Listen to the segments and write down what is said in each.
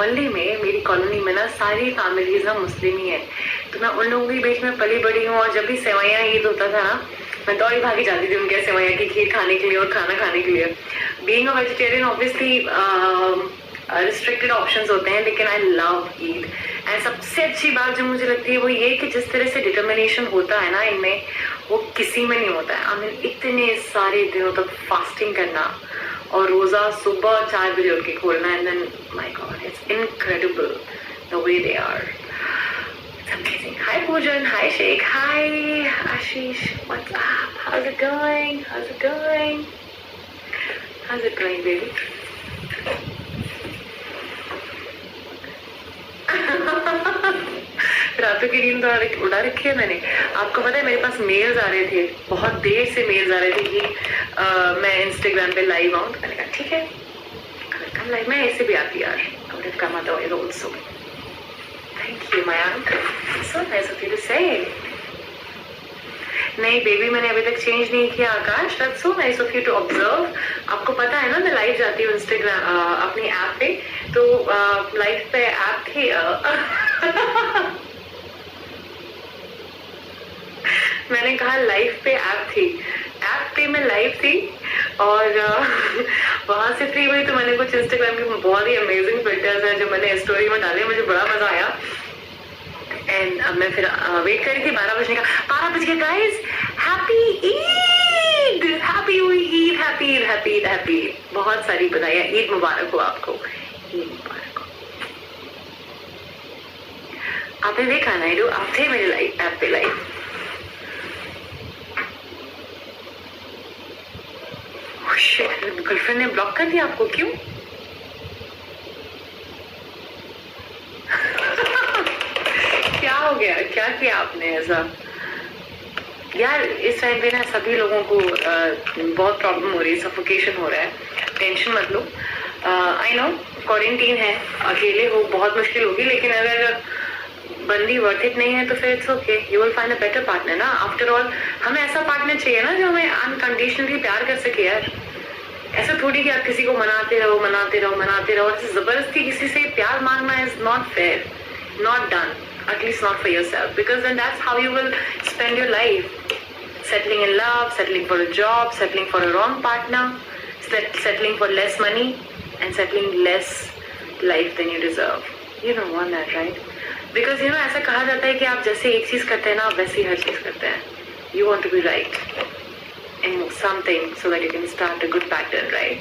मोहल्ले में, मेरी कॉलोनी में ना सारी फैमिलीज ना मुस्लिम ही है, तो मैं उन लोगों के बीच में पली बड़ी हूँ। और जब भी सेवैयाँ ईद होता था ना, मैं दौड़ी भागी जाती थी उनके सेवैयाँ की खीर खाने के लिए और खाना खाने के लिए। Being a vegetarian obviously restricted options होते हैं, लेकिन आई लव ईद। एंड सबसे अच्छी बात जो मुझे लगती है वो ये कि जिस तरह से डिटर्मिनेशन होता है ना इनमें, वो किसी में नहीं होता है। आई मीन इतने सारे दिनों तक फास्टिंग करना और रोजा सुबह 4 बजे उठ के खोलना, and then my god it's incredible the way they are. It's amazing. Hi Poojan, hi Sheikh, hi Ashish, what's up? How's it going? How's it going? How's it going, baby? रातों की नींद उड़ा रखी है मैंने। आपको पता है मेरे पास मेल्स आ रहे थे, बहुत देर से मेल्स आ रहे थे कि मैं इंस्टाग्राम पे लाइव आऊँ। मैंने कहा ठीक है कम लाइव, मैं ऐसे भी आती यार, I come otherwise also. Thank you Mayank, so nice of you to say. नहीं बेबी मैंने अभी तक चेंज नहीं किया आकाश, that's so nice of you to observe. आपको पता है ना मैं लाइव जाती हूँ इंस्टाग्राम अपनी ऐप पे, तो लाइव पे ऐप थी मैंने कहा लाइव पे ऐप थी, ऐप पे मैं लाइव थी और वहां से फ्री हुई तो मैंने कुछ इंस्टाग्राम के बहुत ही अमेजिंग फिल्टर्स हैं जो मैंने स्टोरी में डाले, मुझे बड़ा मजा आया। एंड अब मैं फिर वेट कर रही थी 12 बजने का। 12 बज गए guys, happy Eid, happy Eid, happy Eid, happy Eid, happy Eid, बहुत सारी बधाइयां, ईद मुबारक हो आपको, ईद मुबारक हो। आपने देखा नायडू, आप थे मेरे लाइव ऐप पे लाइव। गर्लफ्रेंड ने ब्लॉक कर दिया आपको, क्यों? क्या हो गया, क्या किया आपने ऐसा? यार इस टाइम पे ना सभी लोगों को बहुत प्रॉब्लम हो रही है, सफोकेशन हो रहा है, टेंशन मत लो। आई नो क्वारंटीन है, अकेले हो बहुत मुश्किल होगी, लेकिन अगर बंदी वर्थ इट नहीं है तो फिर it's okay, you will find a better partner ना। आफ्टर ऑल हमें ऐसा पार्टनर चाहिए ना जो हमें अनकंडीशनली प्यार कर सके यार। ऐसा थोड़ी कि आप किसी को मनाते रहो मनाते रहो मनाते रहो, और जबरदस्ती किसी से प्यार मांगना is not fair, not done, at least not for yourself, because then that's how you will spend your life, settling in love, settling for a job, settling for a wrong partner, settling for less money and settling less life than you deserve. You don't want that, right? Because you know ऐसा कहा जाता है कि आप जैसे एक चीज करते हैं ना, आप वैसे ही हर चीज करते हैं। You want to be right in something so that you can start a good pattern, right?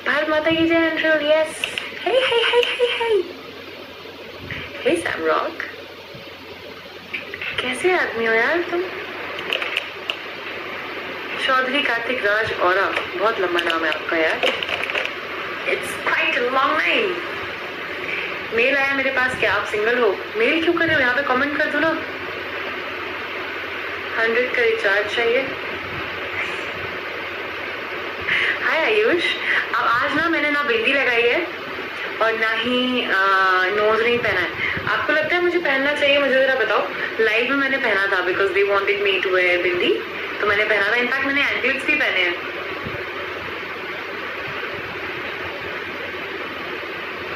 Bharat माता की जय, Andrew, yes. Hey, hey, hey, hey, hey. Hey Sam Rock, कैसे आदमी हो यार तुम? चौधरी कार्तिक राज औरा, बहुत लंबा नाम है आपका यार, It's quite a long name. Mail आया मेरे पास, क्या आप सिंगल हो? मेल क्यों कर रहे हो, यहाँ पे कमेंट कर दो ना। 100 का रिचार्ज चाहिए। हाय आयुष, अब आज ना मैंने ना बिंदी लगाई है और ना ही नोज रिंग पहना है। आपको लगता है मुझे पहनना चाहिए? मुझे जरा बताओ। लाइव में मैंने पहना था because they wanted me to wear bindi, तो मैंने पहना था। इनफैक्ट मैंने एंकलेट्स भी पहने हैं।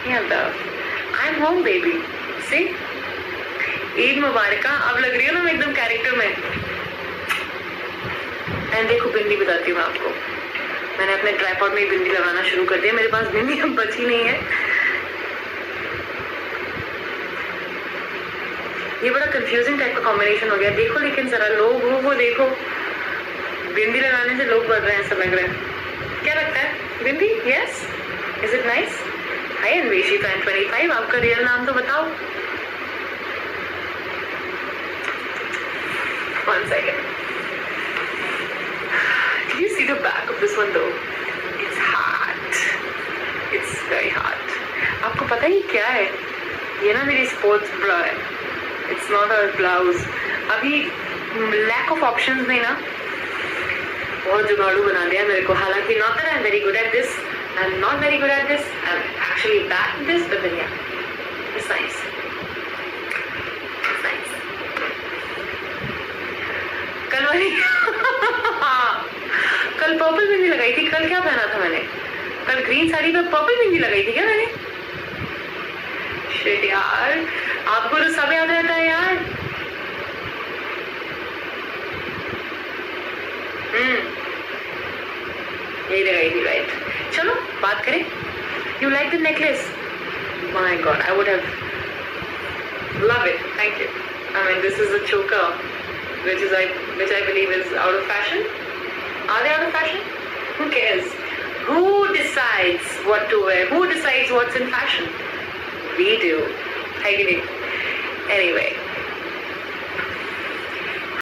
आई एम होम बेबी, सी, ईद मुबारक। अब लग रही हो ना मैं एकदम कैरेक्टर में। एंड देखो बिंदी बताती हूँ मैं आपको, मैंने अपने ट्राइपॉड में बिंदी लगाना शुरू कर दिया, मेरे पास बिंदी अब बची नहीं है। ये बड़ा कंफ्यूजिंग टाइप का कॉम्बिनेशन हो गया, देखो लेकिन जरा लोग वो देखो, बिंदी लगाने से लोग बढ़ रहे हैं, ऐसा लग रहा है। क्या लगता है bindi? Yes, is it nice? Hi Anveshi fan 25, आपका रियल नाम तो बताओ। 1 second. Did you see the back of this one though? It's hot. It's very hot. आपको पता ही क्या है? ये ना मेरी स्पोर्ट्स ब्रा है। It's not a blouse. अभी lack of options ने ना बहुत जुगाड़ू बना दिया मेरे को। हालांकि not that I'm very good at this, I'm not very good at this, I'm actually bad at this, but then yeah, it's nice. It's nice. कल वाली कल पर्पल बिंदी लगाई थी। कल क्या पहना था मैंने? कल ग्रीन साड़ी पे पर्पल बिंदी लगाई थी क्या मैंने? शिट यार, आपको तो सब याद रहता है यार। यही राइट। चलो बात करें। You like the necklace? My God, I would have love it. Thank you. I mean, this is a choker, which I believe is out of fashion. Are they out of fashion? Who cares? Who decides what to wear? Who decides what's in fashion? We do. Anyway,